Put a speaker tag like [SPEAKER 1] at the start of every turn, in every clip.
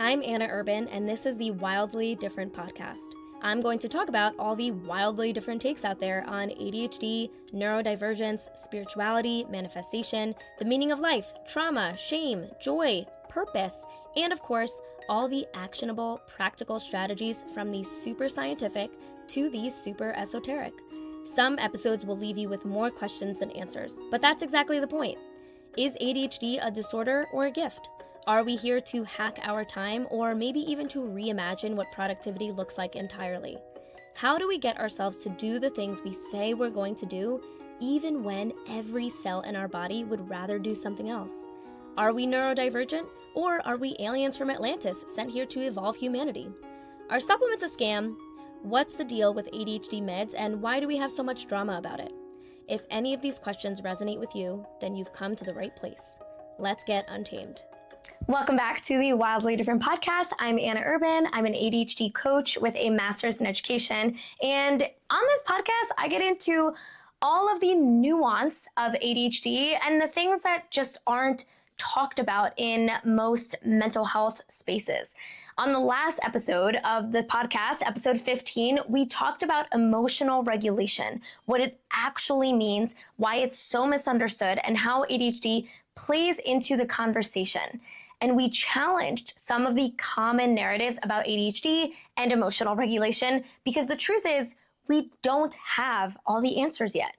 [SPEAKER 1] I'm Anna Urban, and this is the Wildly Different podcast. I'm going to talk about all the wildly different takes out there on ADHD, neurodivergence, spirituality, manifestation, the meaning of life, trauma, shame, joy, purpose, and of course, all the actionable, practical strategies from the super scientific to the super esoteric. Some episodes will leave you with more questions than answers, but that's exactly the point. Is ADHD a disorder or a gift? Are we here to hack our time or maybe even to reimagine what productivity looks like entirely? How do we get ourselves to do the things we say we're going to do, even when every cell in our body would rather do something else? Are we neurodivergent, or are we aliens from Atlantis sent here to evolve humanity? Are supplements a scam? What's the deal with ADHD meds, and why do we have so much drama about it? If any of these questions resonate with you, then you've come to the right place. Let's get untamed.
[SPEAKER 2] Welcome back to the Wildly Different podcast. I'm Anna Urban. I'm an ADHD coach with a master's in education. And on this podcast, I get into all of the nuance of ADHD and the things that just aren't talked about in most mental health spaces. On the last episode of the podcast, episode 15, we talked about emotional regulation, what it actually means, why it's so misunderstood, and how ADHD plays into the conversation. And we challenged some of the common narratives about ADHD and emotional regulation because the truth is we don't have all the answers yet.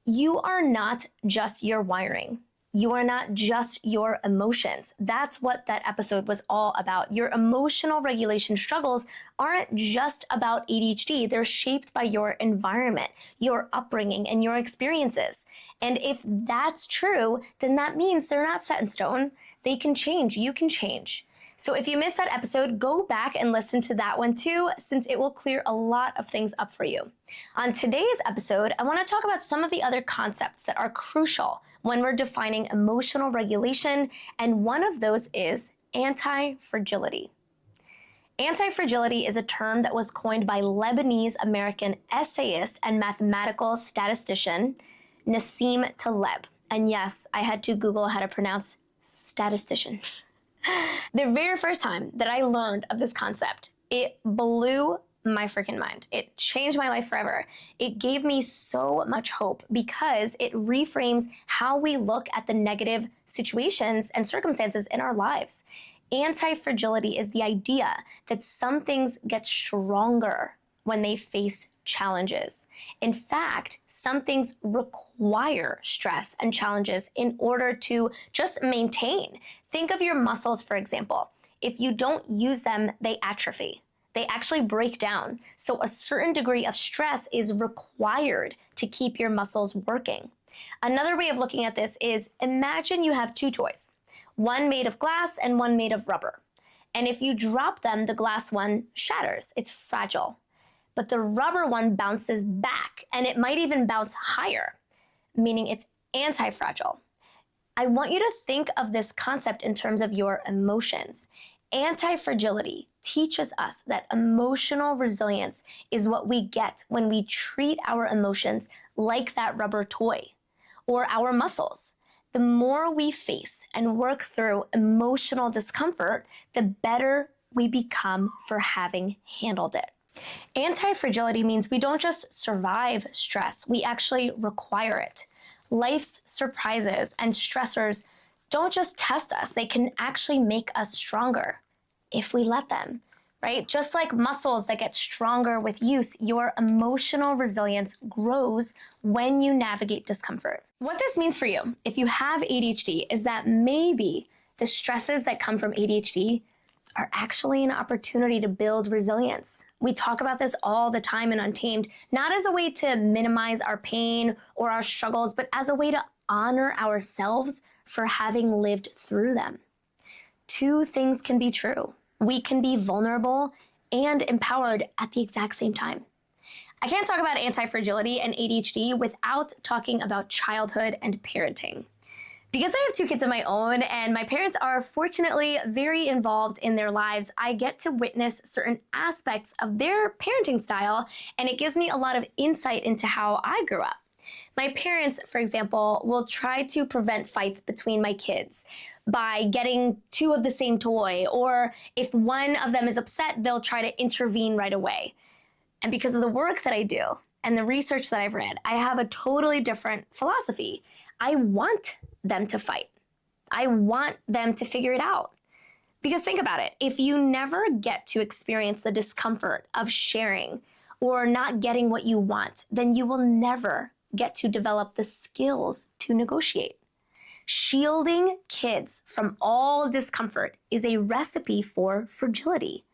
[SPEAKER 2] You are not just your wiring. You are not just your emotions. That's what that episode was all about. Your emotional regulation struggles aren't just about ADHD. They're shaped by your environment, your upbringing, and your experiences. And if that's true, then that means they're not set in stone. They can change. You can change. So if you missed that episode, go back and listen to that one too, since it will clear a lot of things up for you. On today's episode, I want to talk about some of the other concepts that are crucial when we're defining emotional regulation, and one of those is anti-fragility. Anti-fragility is a term that was coined by Lebanese-American essayist and mathematical statistician Nassim Taleb. And yes, I had to Google how to pronounce statistician. The very first time that I learned of this concept, it blew my freaking mind. It changed my life forever. It gave me so much hope because it reframes how we look at the negative situations and circumstances in our lives. Anti-fragility is the idea that some things get stronger when they face challenges. In fact, some things require stress and challenges in order to just maintain. Think of your muscles, for example. If you don't use them, they atrophy. They actually break down. So a certain degree of stress is required to keep your muscles working. Another way of looking at this is imagine you have two toys, one made of glass and one made of rubber. And if you drop them, the glass one shatters. It's fragile. But the rubber one bounces back, and it might even bounce higher, meaning it's anti-fragile. I want you to think of this concept in terms of your emotions. Anti-fragility teaches us that emotional resilience is what we get when we treat our emotions like that rubber toy or our muscles. The more we face and work through emotional discomfort, the better we become for having handled it. Anti-fragility means we don't just survive stress, we actually require it. Life's surprises and stressors don't just test us, they can actually make us stronger if we let them, right? Just like muscles that get stronger with use, your emotional resilience grows when you navigate discomfort. What this means for you, if you have ADHD, is that maybe the stresses that come from ADHD are actually an opportunity to build resilience. We talk about this all the time in Untamed, not as a way to minimize our pain or our struggles, but as a way to honor ourselves for having lived through them. Two things can be true. We can be vulnerable and empowered at the exact same time. I can't talk about anti-fragility and ADHD without talking about childhood and parenting. Because I have two kids of my own and my parents are fortunately very involved in their lives, I get to witness certain aspects of their parenting style, and it gives me a lot of insight into how I grew up. My parents, for example, will try to prevent fights between my kids by getting two of the same toy, or if one of them is upset, they'll try to intervene right away. And because of the work that I do and the research that I've read, I have a totally different philosophy. I want them to fight. I want them to figure it out. Because think about it, if you never get to experience the discomfort of sharing or not getting what you want, then you will never get to develop the skills to negotiate. Shielding kids from all discomfort is a recipe for fragility.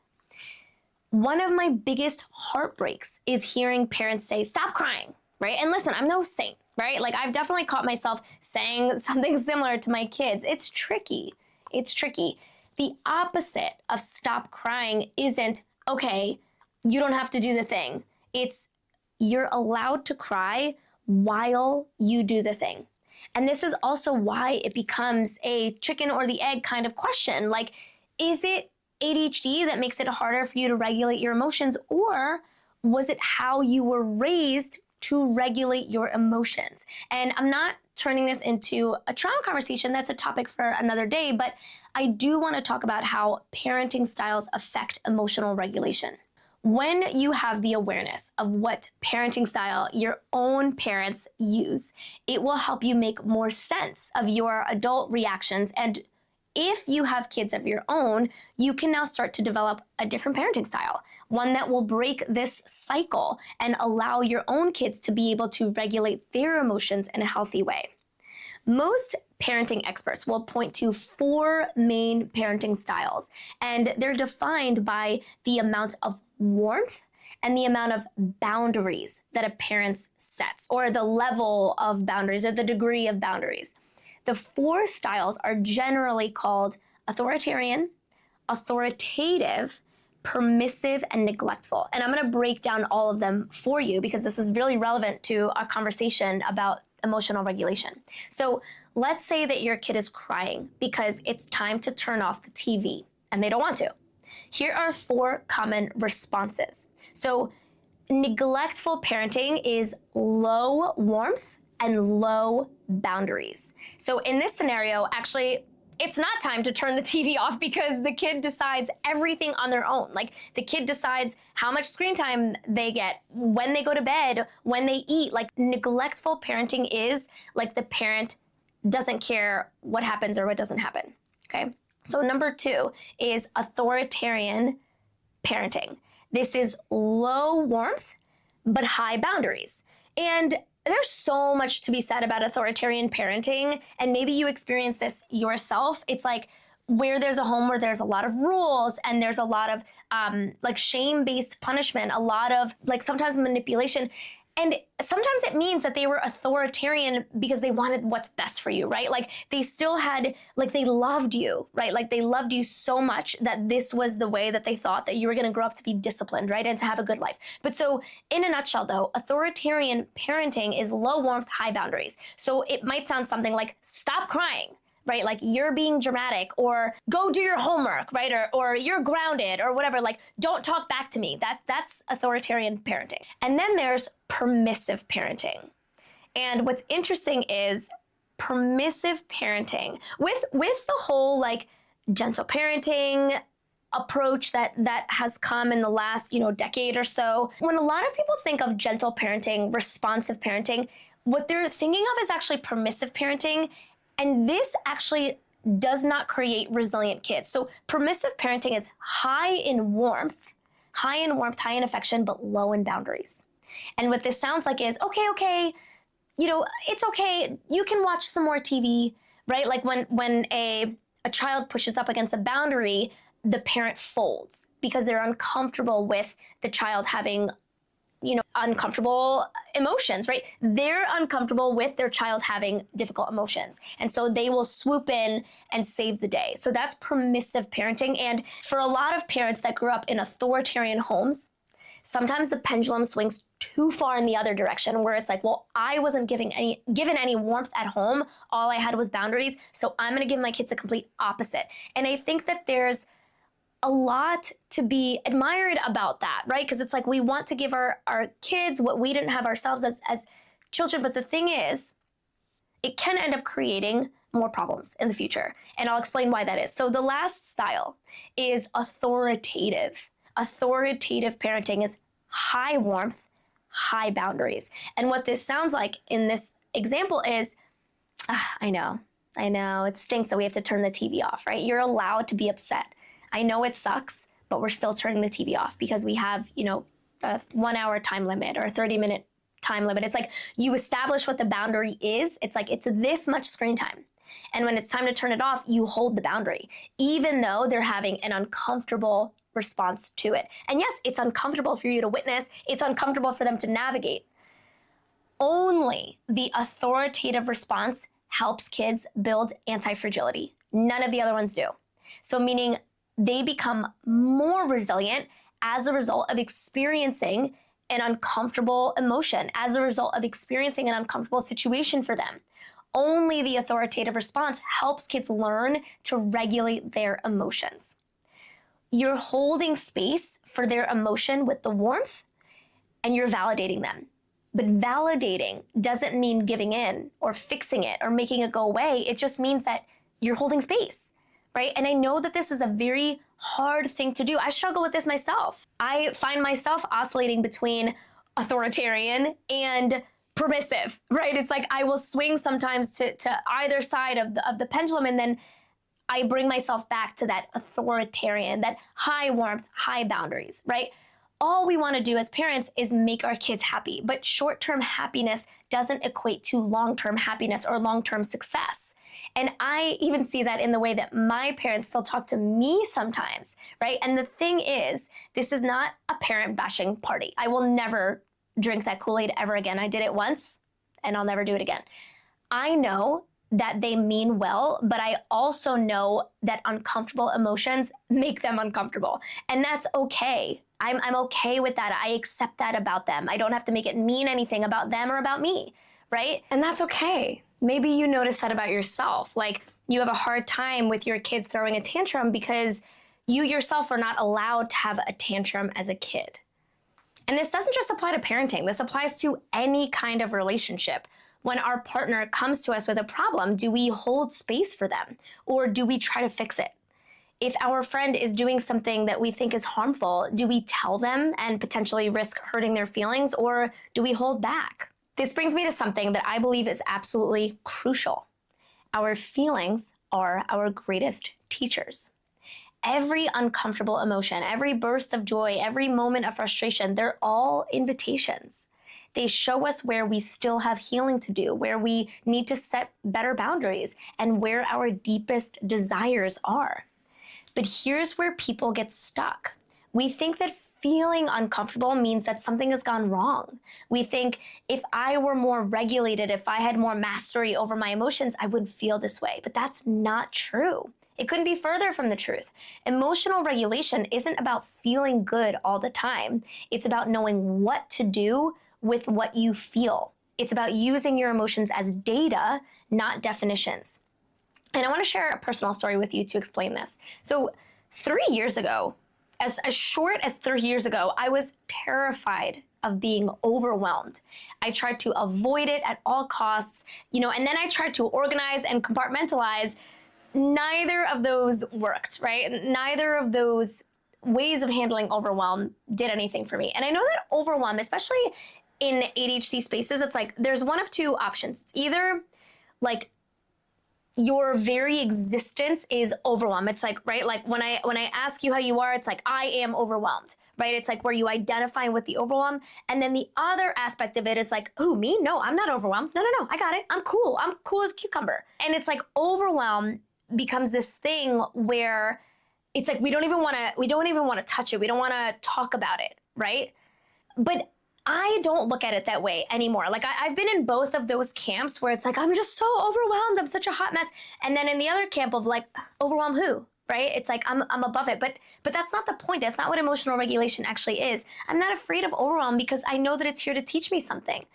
[SPEAKER 2] One of my biggest heartbreaks is hearing parents say, stop crying, right? And listen, I'm no saint, right? Like I've definitely caught myself saying something similar to my kids. It's tricky. It's tricky. The opposite of stop crying isn't, okay, you don't have to do the thing. It's you're allowed to cry while you do the thing. And this is also why it becomes a chicken or the egg kind of question. Like, is it ADHD that makes it harder for you to regulate your emotions, or was it how you were raised to regulate your emotions? And I'm not turning this into a trauma conversation. That's a topic for another day, but I do want to talk about how parenting styles affect emotional regulation. When you have the awareness of what parenting style your own parents use, it will help you make more sense of your adult reactions. And if you have kids of your own, you can now start to develop a different parenting style, one that will break this cycle and allow your own kids to be able to regulate their emotions in a healthy way. Most parenting experts will point to 4 main parenting styles, and they're defined by the amount of warmth and the amount of boundaries that a parent sets, or the level of boundaries or the degree of boundaries. The 4 styles are generally called authoritarian, authoritative, permissive, and neglectful. And I'm going to break down all of them for you because this is really relevant to our conversation about emotional regulation. So let's say that your kid is crying because it's time to turn off the TV and they don't want to. Here are 4 common responses. So neglectful parenting is low warmth and low boundaries. So in this scenario, actually, it's not time to turn the TV off because the kid decides everything on their own. Like the kid decides how much screen time they get, when they go to bed, when they eat. Like neglectful parenting is like the parent doesn't care what happens or what doesn't happen, okay? So number 2 is authoritarian parenting. This is low warmth, but high boundaries. And there's so much to be said about authoritarian parenting, and maybe you experience this yourself. It's like where there's a home where there's a lot of rules and there's a lot of like shame-based punishment, a lot of like sometimes manipulation. And sometimes it means that they were authoritarian because they wanted what's best for you, right? Like they still had, like they loved you, right? Like they loved you so much that this was the way that they thought that you were going to grow up to be disciplined, right? And to have a good life. But so in a nutshell though, authoritarian parenting is low warmth, high boundaries. So it might sound something like stop crying, right? Like you're being dramatic, or go do your homework, right? Or you're grounded or whatever, like don't talk back to me. That's authoritarian parenting. And then there's permissive parenting. And what's interesting is permissive parenting with the whole like gentle parenting approach that has come in the last, decade or so. When a lot of people think of gentle parenting, responsive parenting, what they're thinking of is actually permissive parenting. And this actually does not create resilient kids. So permissive parenting is high in warmth, high in affection, but low in boundaries. And what this sounds like is, okay, it's okay. You can watch some more TV, right? Like when a child pushes up against a boundary, the parent folds because they're uncomfortable with the child having uncomfortable emotions, right? They're uncomfortable with their child having difficult emotions. And so they will swoop in and save the day. So that's permissive parenting. And for a lot of parents that grew up in authoritarian homes, sometimes the pendulum swings too far in the other direction where it's like, well, I wasn't given any warmth at home. All I had was boundaries. So I'm going to give my kids the complete opposite. And I think that there's a lot to be admired about that, right? Because it's like we want to give our kids what we didn't have ourselves as children. But the thing is, it can end up creating more problems in the future. And I'll explain why that is. So the last style is authoritative. Authoritative parenting is high warmth, high boundaries. And what this sounds like in this example is, I know, it stinks that we have to turn the TV off, right? You're allowed to be upset. I know it sucks, but we're still turning the TV off because we have, a 1 hour time limit or a 30-minute time limit. It's like you establish what the boundary is. It's like it's this much screen time. And when it's time to turn it off, you hold the boundary, even though they're having an uncomfortable response to it. And yes, it's uncomfortable for you to witness. It's uncomfortable for them to navigate. Only the authoritative response helps kids build anti-fragility. None of the other ones do. So meaning they become more resilient as a result of experiencing an uncomfortable emotion, as a result of experiencing an uncomfortable situation for them. Only the authoritative response helps kids learn to regulate their emotions. You're holding space for their emotion with the warmth, and you're validating them. But validating doesn't mean giving in or fixing it or making it go away. It just means that you're holding space, right? And I know that this is a very hard thing to do. I struggle with this myself. I find myself oscillating between authoritarian and permissive, right? It's like I will swing sometimes to either side of the pendulum, and then I bring myself back to that authoritarian, that high warmth, high boundaries, right? All we want to do as parents is make our kids happy, but short-term happiness doesn't equate to long-term happiness or long-term success. And I even see that in the way that my parents still talk to me sometimes, right? And the thing is, this is not a parent bashing party. I will never drink that Kool-Aid ever again. I did it once and I'll never do it again. I know that they mean well, but I also know that uncomfortable emotions make them uncomfortable. And that's okay. I'm okay with that. I accept that about them. I don't have to make it mean anything about them or about me, right? And that's okay. Maybe you notice that about yourself. Like you have a hard time with your kids throwing a tantrum because you yourself are not allowed to have a tantrum as a kid. And this doesn't just apply to parenting. This applies to any kind of relationship. When our partner comes to us with a problem, do we hold space for them or do we try to fix it? If our friend is doing something that we think is harmful, do we tell them and potentially risk hurting their feelings, or do we hold back? This brings me to something that I believe is absolutely crucial. Our feelings are our greatest teachers. Every uncomfortable emotion, every burst of joy, every moment of frustration, they're all invitations. They show us where we still have healing to do, where we need to set better boundaries, and where our deepest desires are. But here's where people get stuck. We think that feeling uncomfortable means that something has gone wrong. We think if I were more regulated, if I had more mastery over my emotions, I wouldn't feel this way. But that's not true. It couldn't be further from the truth. Emotional regulation isn't about feeling good all the time. It's about knowing what to do with what you feel. It's about using your emotions as data, not definitions. And I want to share a personal story with you to explain this. So 3 years ago, as short as 3 years ago, I was terrified of being overwhelmed. I tried to avoid it at all costs, and then I tried to organize and compartmentalize. Neither of those worked, right? Neither of those ways of handling overwhelm did anything for me. And I know that overwhelm, especially in ADHD spaces, it's like there's one of two options. It's either like your very existence is overwhelmed. It's like, right? Like when I ask you how you are, it's like, I am overwhelmed, right? It's like where you identify with the overwhelm. And then the other aspect of it is like, oh, me? No, I'm not overwhelmed. No, I got it. I'm cool. I'm cool as a cucumber. And it's like overwhelm becomes this thing where it's like, we don't even want to touch it. We don't want to talk about it, right? But I don't look at it that way anymore. Like I've been in both of those camps where it's like, I'm just so overwhelmed. I'm such a hot mess. And then in the other camp of like, overwhelm who, right? It's like, I'm above it. But that's not the point. That's not what emotional regulation actually is. I'm not afraid of overwhelm because I know that it's here to teach me something.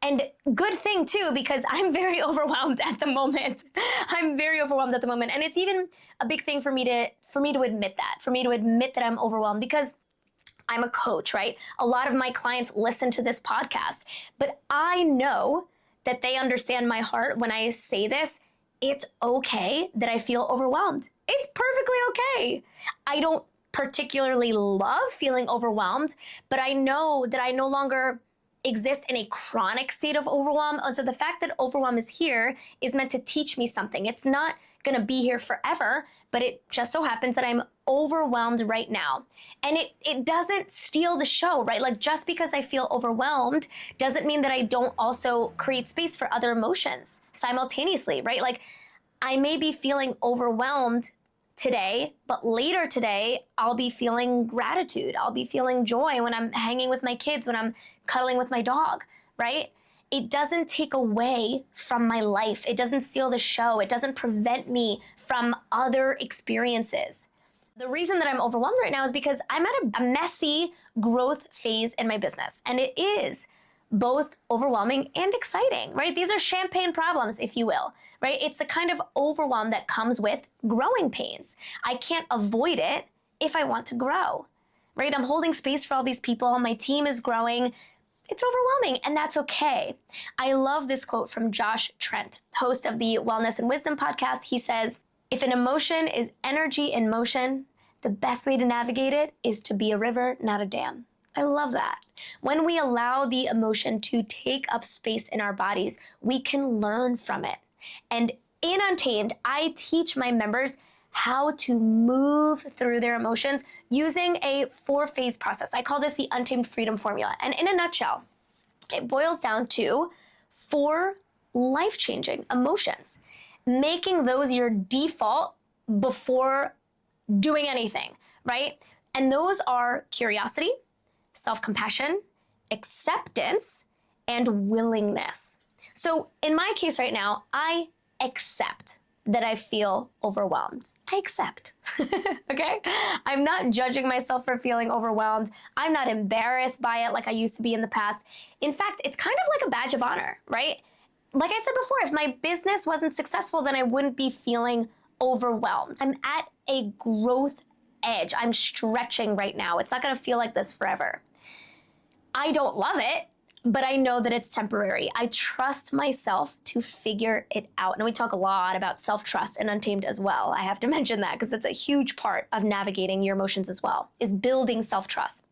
[SPEAKER 2] And good thing too, because I'm very overwhelmed at the moment. I'm very overwhelmed at the moment. And it's even a big thing for me to admit that I'm overwhelmed, because I'm a coach, right? A lot of my clients listen to this podcast, but I know that they understand my heart when I say this. It's okay that I feel overwhelmed. It's perfectly okay. I don't particularly love feeling overwhelmed, but I know that I no longer exist in a chronic state of overwhelm. And so the fact that overwhelm is here is meant to teach me something. It's not going to be here forever, but it just so happens that I'm overwhelmed right now. And it doesn't steal the show, right? Like, just because I feel overwhelmed doesn't mean that I don't also create space for other emotions simultaneously, right? Like, I may be feeling overwhelmed today, but later today, I'll be feeling gratitude. I'll be feeling joy when I'm hanging with my kids, when I'm cuddling with my dog, right? It doesn't take away from my life. It doesn't steal the show. It doesn't prevent me from other experiences. The reason that I'm overwhelmed right now is because I'm at a messy growth phase in my business. And it is both overwhelming and exciting, right? These are champagne problems, if you will, right? It's the kind of overwhelm that comes with growing pains. I can't avoid it if I want to grow, right? I'm holding space for all these people. My team is growing. It's overwhelming, and that's okay. I love this quote from Josh Trent, host of the Wellness and Wisdom podcast. He says, "If an emotion is energy in motion, the best way to navigate it is to be a river, not a dam." I love that. When we allow the emotion to take up space in our bodies, we can learn from it. And in Untamed, I teach my members how to move through their emotions using a 4-phase process. I call this the Untamed Freedom Formula. And in a nutshell, it boils down to 4 life-changing emotions, making those your default before doing anything, right? And those are curiosity, self-compassion, acceptance, and willingness. So in my case right now, I accept that I feel overwhelmed. I accept, okay? I'm not judging myself for feeling overwhelmed. I'm not embarrassed by it like I used to be in the past. In fact, it's kind of like a badge of honor, right? Like I said before, if my business wasn't successful, then I wouldn't be feeling overwhelmed. I'm at a growth edge. I'm stretching right now. It's not gonna feel like this forever. I don't love it, but I know that it's temporary. I trust myself to figure it out. And we talk a lot about self-trust and Untamed as well. I have to mention that because it's a huge part of navigating your emotions as well, is building self-trust.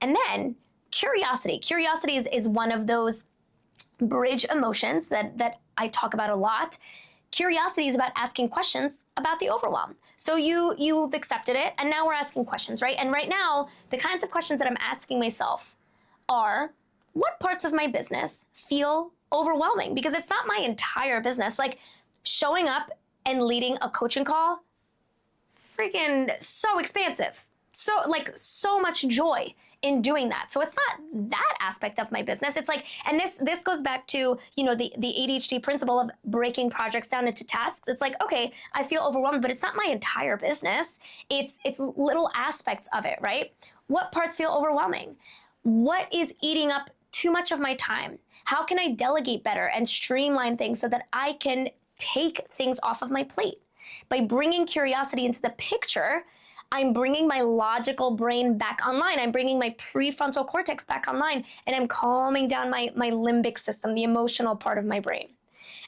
[SPEAKER 2] And then curiosity. Curiosity is one of those bridge emotions that I talk about a lot. Curiosity is about asking questions about the overwhelm. So you've accepted it, and now we're asking questions, right? And right now, the kinds of questions that I'm asking myself are, what parts of my business feel overwhelming? Because it's not my entire business. Like, showing up and leading a coaching call, freaking so expansive. So much joy in doing that. So it's not that aspect of my business. It's like, and this goes back to, the ADHD principle of breaking projects down into tasks. It's like, okay, I feel overwhelmed, but it's not my entire business. It's little aspects of it, right? What parts feel overwhelming? What is eating up too much of my time? How can I delegate better and streamline things so that I can take things off of my plate? By bringing curiosity into the picture, I'm bringing my logical brain back online. I'm bringing my prefrontal cortex back online, and I'm calming down my limbic system, the emotional part of my brain.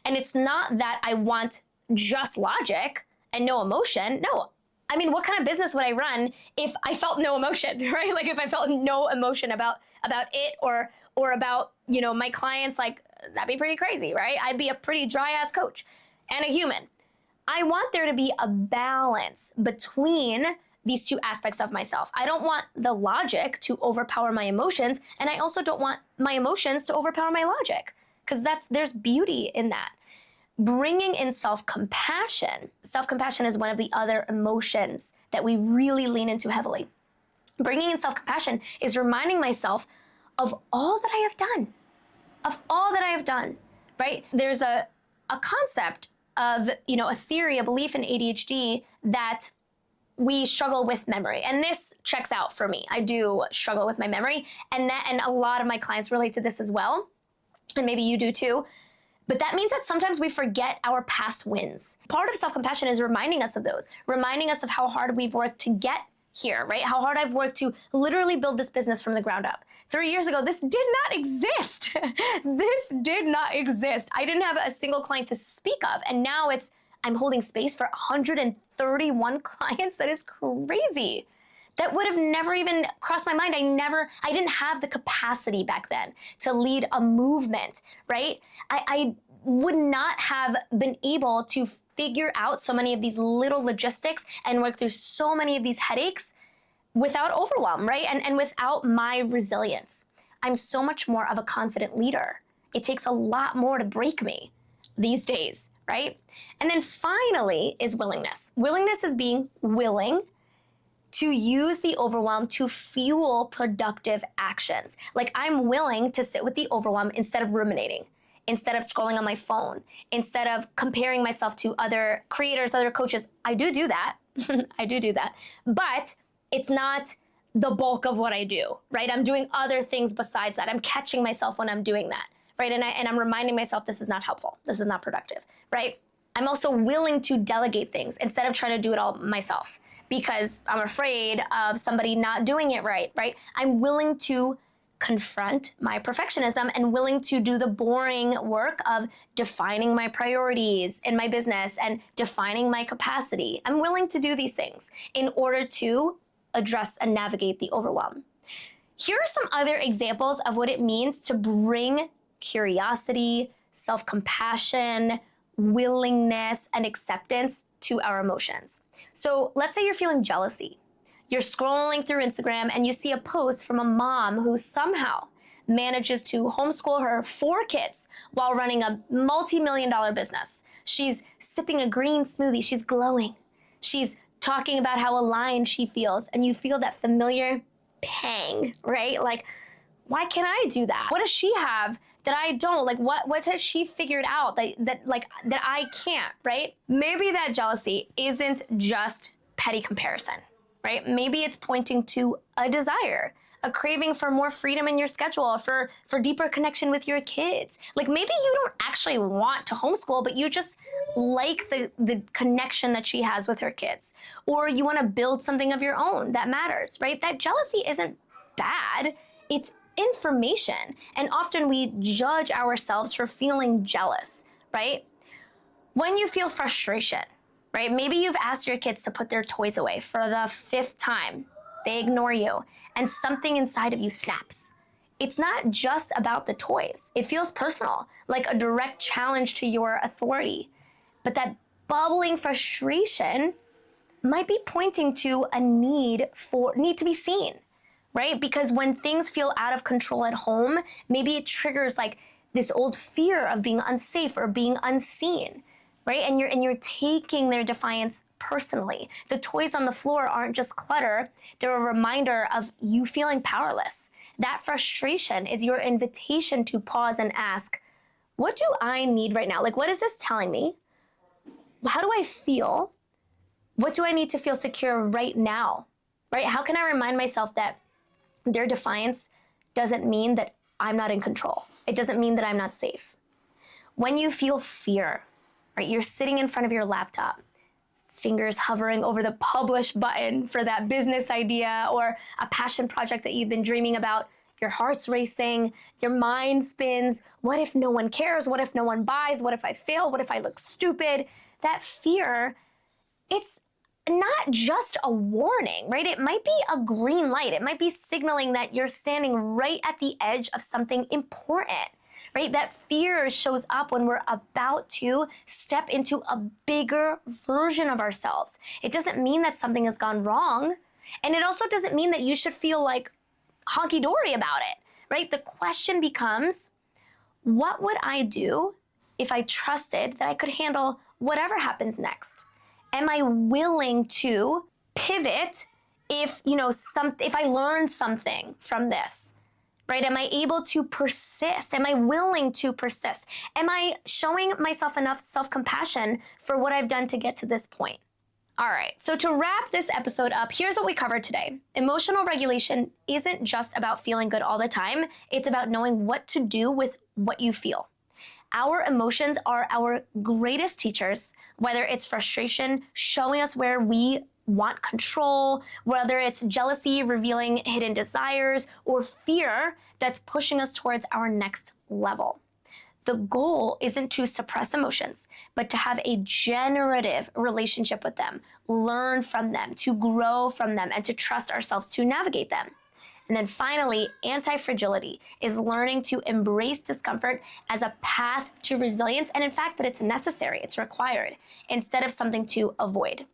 [SPEAKER 2] And it's not that I want just logic and no emotion. No. I mean, what kind of business would I run if I felt no emotion, right? Like, if I felt no emotion about it or about, my clients, like, that'd be pretty crazy, right? I'd be a pretty dry ass coach and a human. I want there to be a balance between these two aspects of myself. I don't want the logic to overpower my emotions, and I also don't want my emotions to overpower my logic, because there's beauty in that. Bringing in self-compassion. Self-compassion is one of the other emotions that we really lean into heavily. Bringing in self-compassion is reminding myself of all that I have done, right? There's a concept of, a theory, a belief in ADHD that we struggle with memory. And this checks out for me. I do struggle with my memory, and a lot of my clients relate to this as well. And maybe you do too. But that means that sometimes we forget our past wins. Part of self-compassion is reminding us of those, reminding us of how hard we've worked to get here, right? How hard I've worked to literally build this business from the ground up. 3 years ago, this did not exist. This did not exist. I didn't have a single client to speak of. And now I'm holding space for 131 clients. That is crazy. That would have never even crossed my mind. I didn't have the capacity back then to lead a movement, right? I would not have been able to figure out so many of these little logistics and work through so many of these headaches without overwhelm, right? And without my resilience. I'm so much more of a confident leader. It takes a lot more to break me these days, right? And then finally is willingness. Willingness is being willing to use the overwhelm to fuel productive actions. Like I'm willing to sit with the overwhelm instead of ruminating, instead of scrolling on my phone, instead of comparing myself to other creators, other coaches. I do that. I do that. But it's not the bulk of what I do, right? I'm doing other things besides that. I'm catching myself when I'm doing that, right? And I'm reminding myself this is not helpful. This is not productive, right? I'm also willing to delegate things instead of trying to do it all myself because I'm afraid of somebody not doing it right? I'm willing to confront my perfectionism and willing to do the boring work of defining my priorities in my business and defining my capacity. I'm willing to do these things in order to address and navigate the overwhelm. Here are some other examples of what it means to bring curiosity, self-compassion, willingness, and acceptance to our emotions. So let's say you're feeling jealousy. You're scrolling through Instagram and you see a post from a mom who somehow manages to homeschool her 4 kids while running a multi-million-dollar business. She's sipping a green smoothie. She's glowing. She's talking about how aligned she feels, and you feel that familiar pang, right? Like, why can't I do that? What does she have that I don't? Like, what has she figured out that I can't, right? Maybe that jealousy isn't just petty comparison, right? Maybe it's pointing to a desire, a craving for more freedom in your schedule, for deeper connection with your kids. Like maybe you don't actually want to homeschool, but you just like the connection that she has with her kids. Or you want to build something of your own that matters, right? That jealousy isn't bad. It's information. And often we judge ourselves for feeling jealous, right? When you feel frustration, right? Maybe you've asked your kids to put their toys away for the 5th time. They ignore you, and something inside of you snaps. It's not just about the toys. It feels personal, like a direct challenge to your authority. But that bubbling frustration might be pointing to a need to be seen, right? Because when things feel out of control at home, maybe it triggers like this old fear of being unsafe or being unseen, right? And you're taking their defiance personally. The toys on the floor aren't just clutter, they're a reminder of you feeling powerless. That frustration is your invitation to pause and ask, what do I need right now? Like, what is this telling me? How do I feel? What do I need to feel secure right now, right? How can I remind myself that their defiance doesn't mean that I'm not in control? It doesn't mean that I'm not safe. When you feel fear, right, you're sitting in front of your laptop, fingers hovering over the publish button for that business idea or a passion project that you've been dreaming about. Your heart's racing, your mind spins. What if no one cares? What if no one buys? What if I fail? What if I look stupid? That fear, it's not just a warning, right? It might be a green light. It might be signaling that you're standing right at the edge of something important, right? That fear shows up when we're about to step into a bigger version of ourselves. It doesn't mean that something has gone wrong. And it also doesn't mean that you should feel like honky-dory about it, right? The question becomes, what would I do if I trusted that I could handle whatever happens next? Am I willing to pivot if I learn something from this? Right? Am I able to persist? Am I willing to persist? Am I showing myself enough self-compassion for what I've done to get to this point? All right, so to wrap this episode up, here's what we covered today. Emotional regulation isn't just about feeling good all the time. It's about knowing what to do with what you feel. Our emotions are our greatest teachers, whether it's frustration showing us where we want control, whether it's jealousy revealing hidden desires, or fear that's pushing us towards our next level. The goal isn't to suppress emotions, but to have a generative relationship with them, learn from them, to grow from them, and to trust ourselves to navigate them. And then finally, anti-fragility is learning to embrace discomfort as a path to resilience, and in fact, that it's necessary, it's required, instead of something to avoid.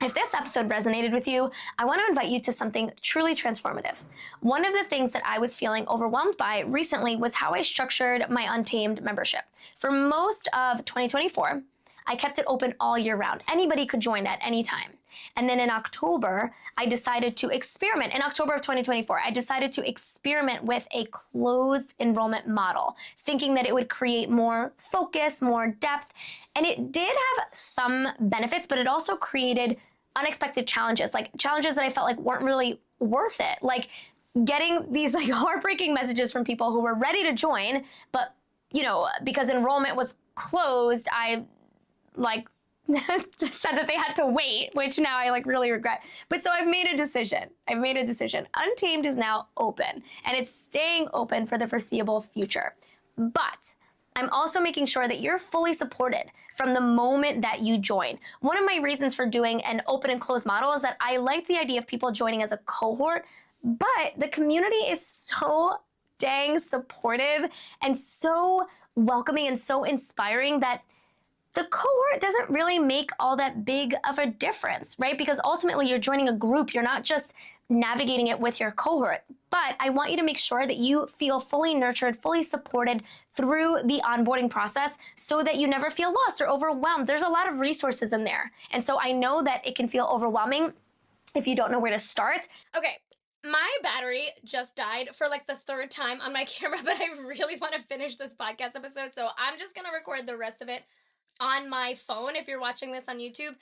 [SPEAKER 2] If this episode resonated with you, I want to invite you to something truly transformative. One of the things that I was feeling overwhelmed by recently was how I structured my Untamed membership. For most of 2024, I kept it open all year round. Anybody could join at any time. And then in October, I decided to experiment. In October of 2024, I decided to experiment with a closed enrollment model, thinking that it would create more focus, more depth. And it did have some benefits, but it also created unexpected challenges, like challenges that I felt like weren't really worth it. Like getting these like heartbreaking messages from people who were ready to join, but because enrollment was closed, I like said that they had to wait, which now I like really regret. But so I've made a decision. Untamed is now open, and it's staying open for the foreseeable future. But I'm also making sure that you're fully supported from the moment that you join. One of my reasons for doing an open and closed model is that I like the idea of people joining as a cohort, but the community is so dang supportive and so welcoming and so inspiring that the cohort doesn't really make all that big of a difference, right? Because ultimately you're joining a group, you're not just navigating it with your cohort. But I want you to make sure that you feel fully nurtured, fully supported through the onboarding process so that you never feel lost or overwhelmed. There's a lot of resources in there. And so I know that it can feel overwhelming if you don't know where to start.
[SPEAKER 1] Okay, my battery just died for like the third time on my camera, but I really want to finish this podcast episode, so I'm just going to record the rest of it on my phone if you're watching this on YouTube.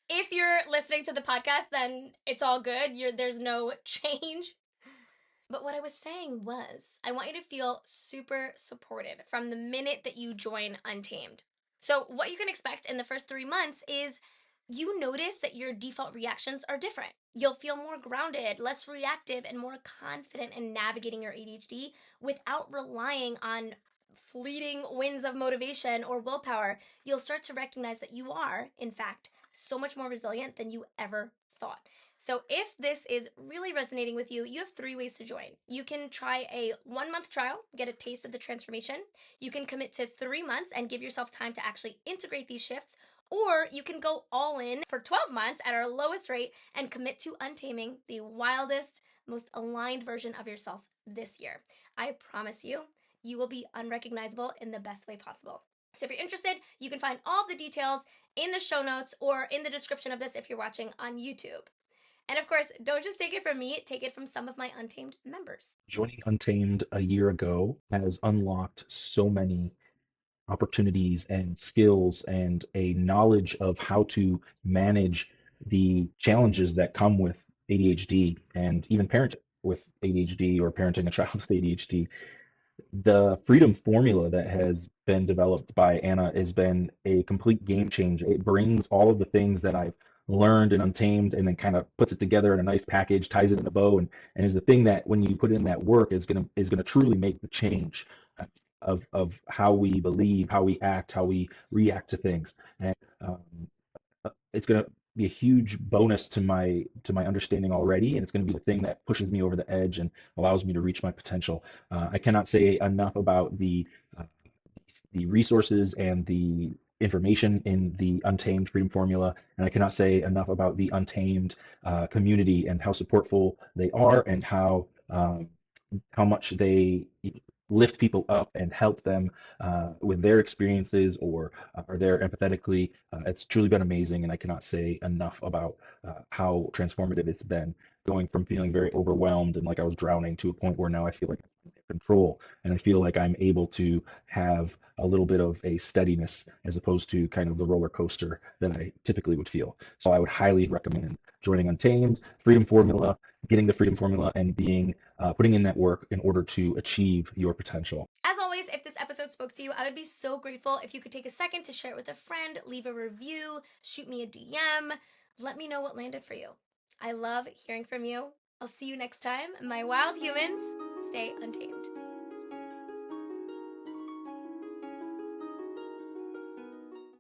[SPEAKER 1] If you're listening to the podcast, then it's all good. There's no change. But what I was saying was, I want you to feel super supported from the minute that you join Untamed. So, what you can expect in the first 3 months is you notice that your default reactions are different. You'll feel more grounded, less reactive, and more confident in navigating your ADHD without relying on fleeting winds of motivation or willpower. You'll start to recognize that you are, in fact, so much more resilient than you ever thought. So if this is really resonating with you, you have 3 ways to join. You can try a 1-month trial, get a taste of the transformation. You can commit to 3 months and give yourself time to actually integrate these shifts. Or you can go all in for 12 months at our lowest rate and commit to untaming the wildest, most aligned version of yourself this year. I promise you, you will be unrecognizable in the best way possible. So if you're interested, you can find all the details in the show notes or in the description of this if you're watching on YouTube. And of course, don't just take it from me, take it from some of my Untamed members.
[SPEAKER 3] Joining Untamed a year ago has unlocked so many opportunities and skills and a knowledge of how to manage the challenges that come with ADHD and even parenting with ADHD or parenting a child with ADHD. The freedom formula that has been developed by Anna has been a complete game changer. It brings all of the things that I've learned and Untamed and then kind of puts it together in a nice package, ties it in a bow, and is the thing that when you put in that work is gonna truly make the change of how we believe, how we act, how we react to things. And it's going to be a huge bonus to my understanding already, and it's going to be the thing that pushes me over the edge and allows me to reach my potential. I cannot say enough about the resources and the information in the Untamed Freedom Formula, and I cannot say enough about the Untamed community and how supportful they are and how much they lift people up and help them with their experiences or their empathetically. It's truly been amazing, and I cannot say enough about how transformative it's been, going from feeling very overwhelmed and like I was drowning to a point where now I feel like I'm in control and I feel like I'm able to have a little bit of a steadiness as opposed to kind of the roller coaster that I typically would feel. So I would highly recommend joining Untamed, Freedom Formula, getting the Freedom Formula, and putting in that work in order to achieve your potential.
[SPEAKER 1] As always, if this episode spoke to you, I would be so grateful if you could take a second to share it with a friend, leave a review, shoot me a DM.
[SPEAKER 2] Let me know what landed for you. I love hearing from you. I'll see you next time. My wild humans, stay untamed.